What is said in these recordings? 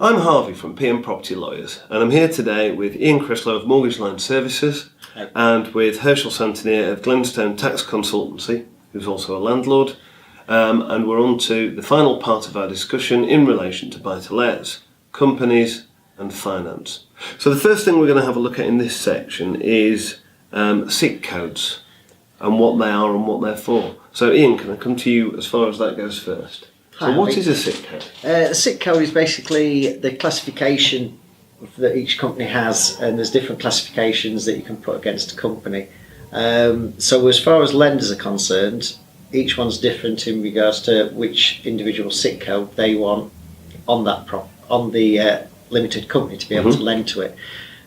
I'm Harvey from PM Property Lawyers, and I'm here today with Ian Crislow of Mortgage Line Services. Hi. And with Herschel Santinier of Glenstone Tax Consultancy, who's also a landlord. And we're on to the final part of our discussion in relation to buy-to-lets, companies and finance. So the first thing we're going to have a look at in this section is SIC codes and what they are and what they're for. So Ian, can I come to you as far as that goes first? So what is a SIC code? A SIC code is basically the classification that each company has, and there's different classifications that you can put against a company. So as far as lenders are concerned, each one's different in regards to which individual SIC code they want on the limited company to be able to lend to it.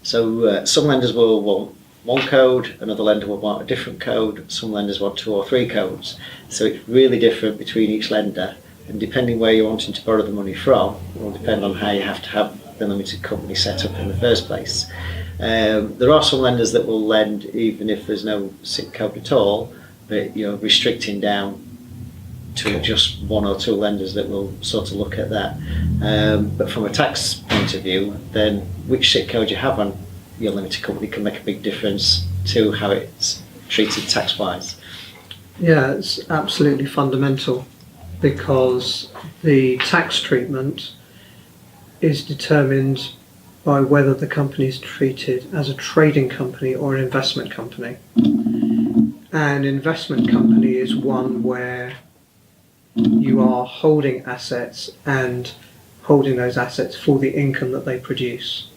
So some lenders will want one code, another lender will want a different code, some lenders want 2 or 3 codes. So it's really different between each lender, and depending where you're wanting to borrow the money from will depend on how you have to have the limited company set up in the first place. There are some lenders that will lend even if there's no SIC code at all, but you're restricting down to just 1 or 2 lenders that will sort of look at that. But from a tax point of view, then which SIC code you have on your limited company can make a big difference to how it's treated tax-wise. Yeah, it's absolutely fundamental, because the tax treatment is determined by whether the company is treated as a trading company or an investment company. An investment company is one where you are holding assets and holding those assets for the income that they produce.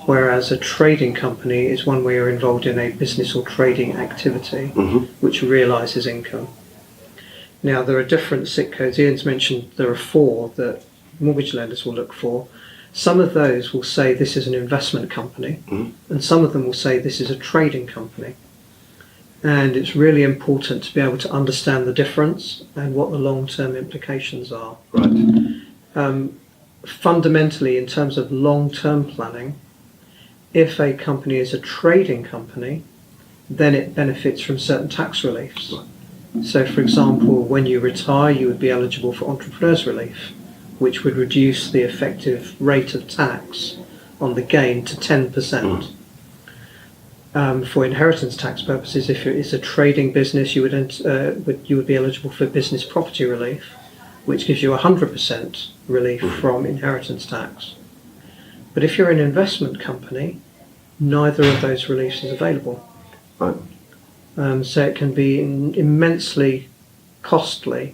Whereas a trading company is one where you're involved in a business or trading activity which realises income. Now, there are different SIC codes. Ian's mentioned there are 4 that mortgage lenders will look for. Some of those will say this is an investment company, and some of them will say this is a trading company. And it's really important to be able to understand the difference and what the long-term implications are. Right. Fundamentally, in terms of long-term planning, if a company is a trading company, then it benefits from certain tax reliefs. Right. So, for example, when you retire, you would be eligible for entrepreneurs relief, which would reduce the effective rate of tax on the gain to 10%. For inheritance tax purposes, if it is a trading business, you would be eligible for business property relief, which gives you 100% relief from inheritance tax. But if you're an investment company, neither of those reliefs is available. Right. So it can be immensely costly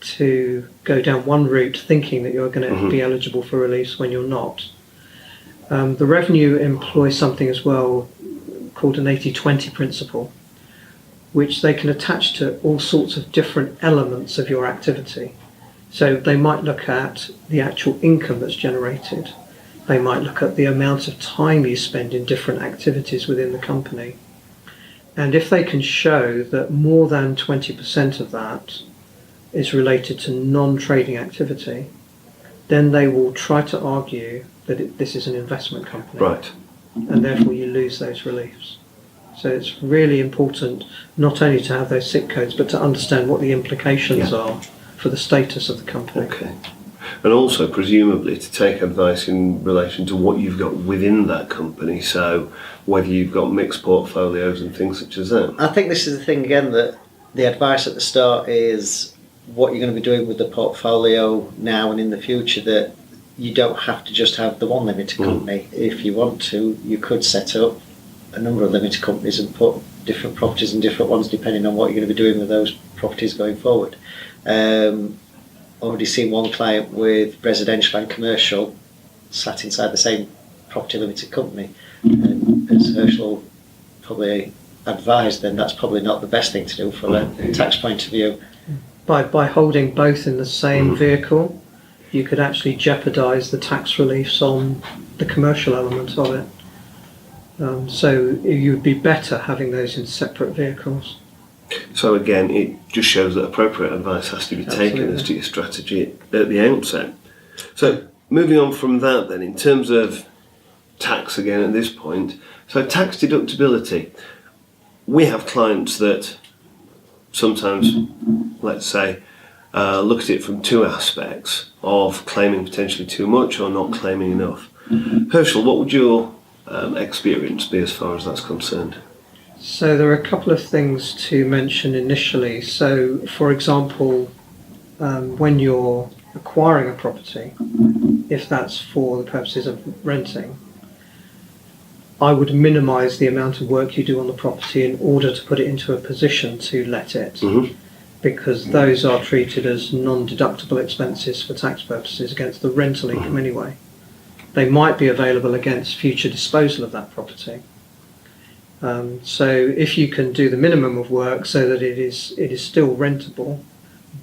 to go down one route thinking that you're going to be eligible for release when you're not. The revenue employs something as well called an 80-20 principle, which they can attach to all sorts of different elements of your activity. So they might look at the actual income that's generated. They might look at the amount of time you spend in different activities within the company. And if they can show that more than 20% of that is related to non-trading activity, then they will try to argue that this is an investment company. Right. And therefore you lose those reliefs. So it's really important not only to have those SIC codes, but to understand what the implications are for the status of the company. Okay. And also presumably to take advice in relation to what you've got within that company, so whether you've got mixed portfolios and things such as that. I think this is the thing again, that the advice at the start is what you're going to be doing with the portfolio now and in the future, that you don't have to just have the one limited company. If you want to, you could set up a number of limited companies and put different properties in different ones depending on what you're going to be doing with those properties going forward. Already seen one client with residential and commercial sat inside the same property limited company, and as Herschel probably advised, then that's probably not the best thing to do from a tax point of view. By holding both in the same vehicle, you could actually jeopardise the tax reliefs on the commercial element of it. So you would be better having those in separate vehicles. So again, it just shows that appropriate advice has to be taken as to your strategy at the outset. So moving on from that then, in terms of tax again at this point, so tax deductibility. We have clients that sometimes, let's say, look at it from two aspects of claiming potentially too much or not claiming enough. Herschel, what would your experience be as far as that's concerned? So there are a couple of things to mention initially. So, for example, when you're acquiring a property, if that's for the purposes of renting, I would minimise the amount of work you do on the property in order to put it into a position to let it, Mm-hmm. because those are treated as non-deductible expenses for tax purposes against the rental income anyway. They might be available against future disposal of that property. So if you can do the minimum of work so that it is still rentable,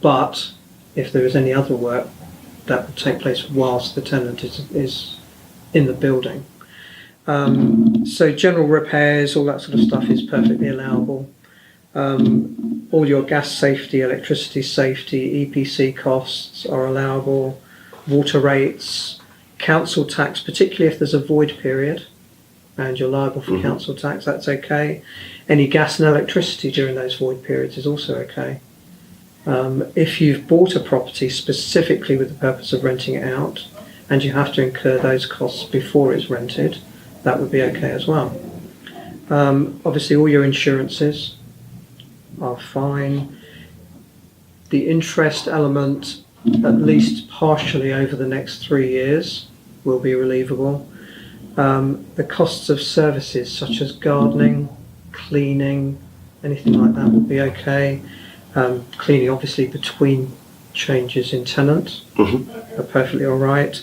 but if there is any other work that will take place whilst the tenant is in the building. So general repairs, all that sort of stuff is perfectly allowable. All your gas safety, electricity safety, EPC costs are allowable. Water rates, council tax, particularly if there's a void period and you're liable for council tax, that's okay. Any gas and electricity during those void periods is also okay. If you've bought a property specifically with the purpose of renting it out and you have to incur those costs before it's rented, that would be okay as well. Obviously all your insurances are fine. The interest element, at least partially over the next 3 years, will be relievable. The costs of services such as gardening, cleaning, anything like that will be okay. Cleaning obviously between changes in tenant are perfectly all right.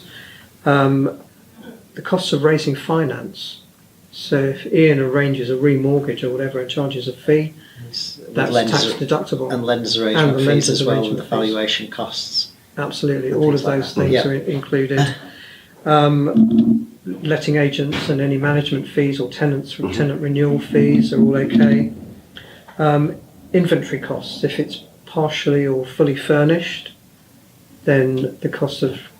The costs of raising finance. So if Ian arranges a remortgage or whatever and charges a fee, that's tax deductible. And lenders arrangement fees as well, and the valuation costs. Absolutely, all of those things are included. Letting agents and any management fees or tenant renewal fees are all okay. Inventory costs, if it's partially or fully furnished, then the cost of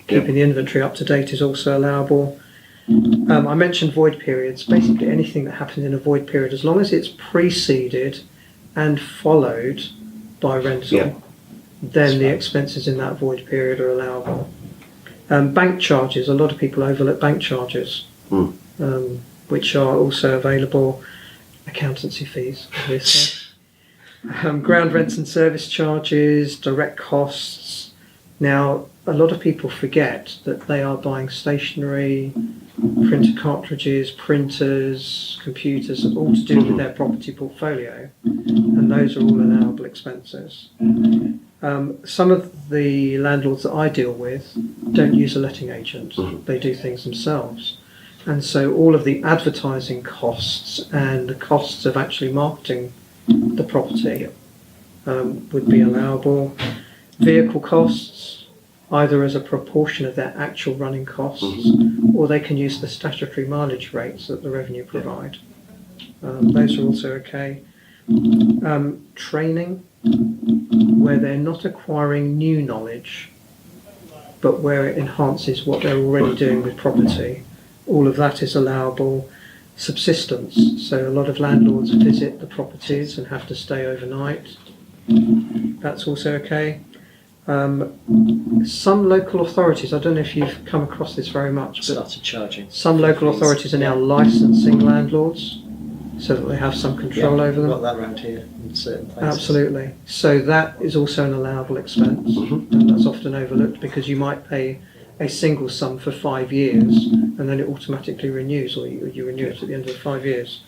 keeping the inventory up to date is also allowable. I mentioned void periods. Basically anything that happens in a void period, as long as it's preceded and followed by rental, then the expenses in that void period are allowable. Bank charges, a lot of people overlook bank charges, which are also available. Accountancy fees, obviously. Ground rents and service charges, direct costs. Now, a lot of people forget that they are buying stationery, printer cartridges, printers, computers, all to do with their property portfolio, and those are all allowable expenses. Some of the landlords that I deal with don't use a letting agent, they do things themselves. And so all of the advertising costs and the costs of actually marketing the property would be allowable. Vehicle costs, either as a proportion of their actual running costs, or they can use the statutory mileage rates that the revenue provide. Those are also okay. Training, where they're not acquiring new knowledge, but where it enhances what they're already doing with property. All of that is allowable. Subsistence, so a lot of landlords visit the properties and have to stay overnight. That's also okay. Some local authorities, I don't know if you've come across this very much, but Started charging. some local authorities are now licensing landlords so that they have some control over them. We've got that around here in certain places. Absolutely. So that is also an allowable expense, and that's often overlooked because you might pay a single sum for 5 years and then it automatically renews, or you renew it at the end of the 5 years.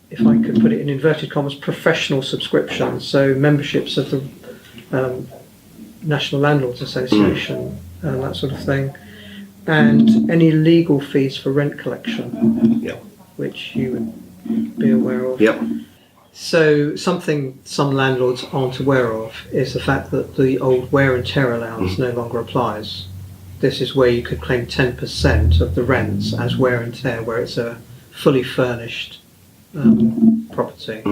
If I could put it in inverted commas, professional subscriptions, so memberships of the National Landlords Association, that sort of thing, and any legal fees for rent collection, which you would be aware of. So something some landlords aren't aware of is the fact that the old wear and tear allowance no longer applies. This is where you could claim 10% of the rents as wear and tear, where it's a fully furnished property.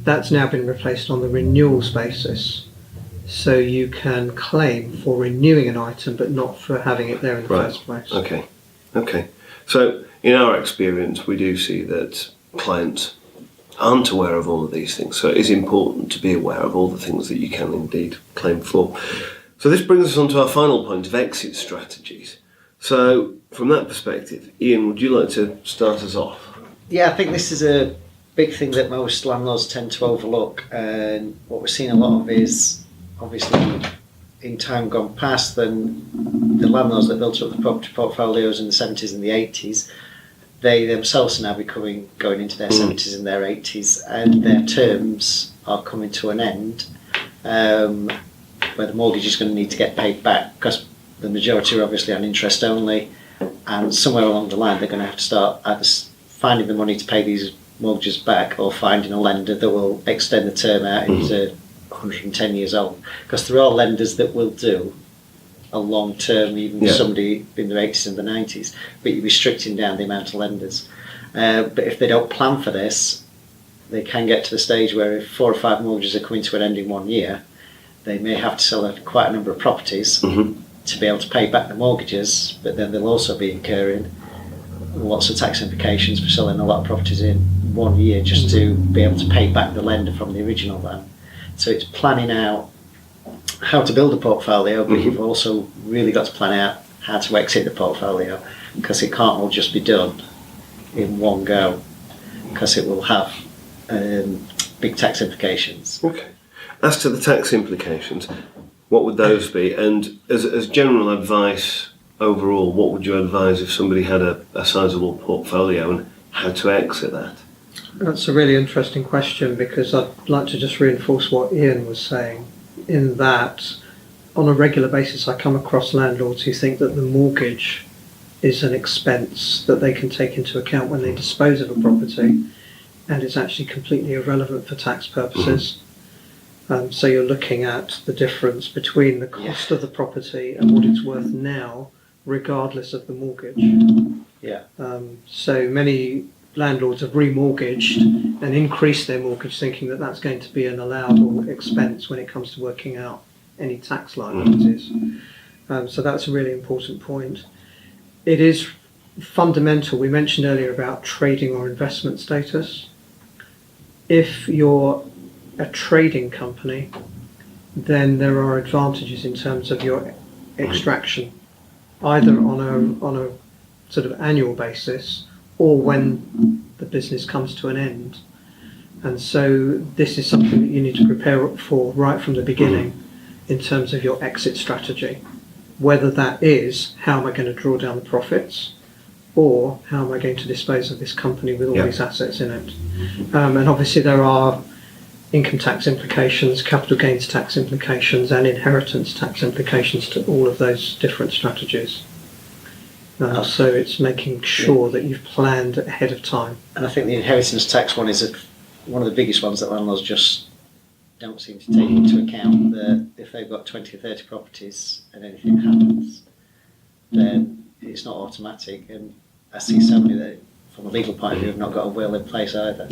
That's now been replaced on the renewals basis. So you can claim for renewing an item but not for having it there in the first place. Okay. So in our experience we do see that clients aren't aware of all of these things. So it is important to be aware of all the things that you can indeed claim for. So this brings us on to our final point of exit strategies. So from that perspective, Ian, would you like to start us off? Yeah, I think this is a big thing that most landlords tend to overlook, and what we're seeing a lot of is, obviously, in time gone past, then the landlords that built up the property portfolios in the 70s and the 80s, they themselves are now going into their 70s and their 80s, and their terms are coming to an end, where the mortgage is going to need to get paid back, because the majority are obviously on interest only, and somewhere along the line they're going to have to start either finding the money to pay these mortgages back, or finding a lender that will extend the term out into 110 years old, because there are lenders that will do a long term, even somebody in their 80s and the 90s, but you're restricting down the amount of lenders. But if they don't plan for this, they can get to the stage where if 4 or 5 mortgages are coming to an end in 1 year, they may have to sell quite a number of properties to be able to pay back the mortgages, but then they'll also be incurring lots of tax implications for selling a lot of properties in 1 year just to be able to pay back the lender from the original loan. So it's planning out how to build a portfolio, but you've also really got to plan out how to exit the portfolio, because it can't all just be done in one go, because it will have big tax implications. Okay. As to the tax implications, what would those be? And as general advice overall, what would you advise if somebody had a sizable portfolio and how to exit that? That's a really interesting question, because I'd like to just reinforce what Ian was saying, in that on a regular basis I come across landlords who think that the mortgage is an expense that they can take into account when they dispose of a property, and it's actually completely irrelevant for tax purposes. So you're looking at the difference between the cost of the property and what it's worth now, regardless of the mortgage. So many landlords have remortgaged and increased their mortgage, thinking that that's going to be an allowable expense when it comes to working out any tax liabilities. So that's a really important point. It is fundamental. We mentioned earlier about trading or investment status. If you're a trading company, then there are advantages in terms of your extraction, either on a sort of annual basis or when the business comes to an end. And so this is something that you need to prepare for right from the beginning in terms of your exit strategy, whether that is how am I going to draw down the profits, or how am I going to dispose of this company with all these assets in it. And obviously there are income tax implications, capital gains tax implications, and inheritance tax implications to all of those different strategies. So it's making sure that you've planned ahead of time. And I think the inheritance tax one is one of the biggest ones that landlords just don't seem to take into account, that if they've got 20 or 30 properties and anything happens, then it's not automatic. And I see so many that, from a legal point of view, have not got a will in place either.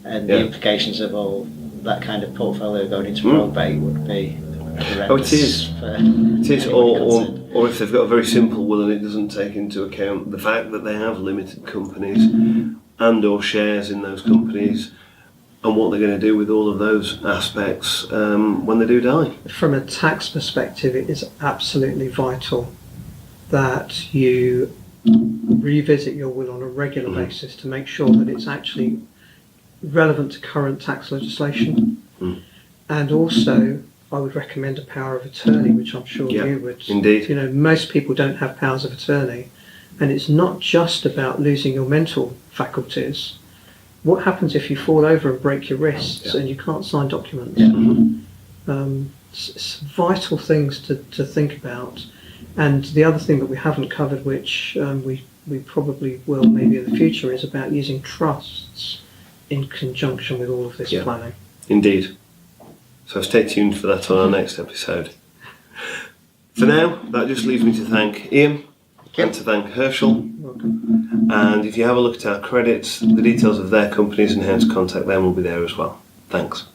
And the implications of all that kind of portfolio going into probate would be horrendous. It is. Or if they've got a very simple will and it doesn't take into account the fact that they have limited companies and or shares in those companies, and what they're going to do with all of those aspects when they do die. From a tax perspective, it is absolutely vital that you revisit your will on a regular basis to make sure that it's actually relevant to current tax legislation. And also, I would recommend a power of attorney, which I'm sure you would. Indeed. You know, most people don't have powers of attorney, and it's not just about losing your mental faculties. What happens if you fall over and break your wrists and you can't sign documents? It's vital things to think about. And the other thing that we haven't covered, which we probably will maybe in the future, is about using trusts in conjunction with all of this planning. Indeed. So stay tuned for that on our next episode. For now, that just leaves me to thank Ian and to thank Herschel. Welcome. And if you have a look at our credits, the details of their companies and how to contact them will be there as well. Thanks.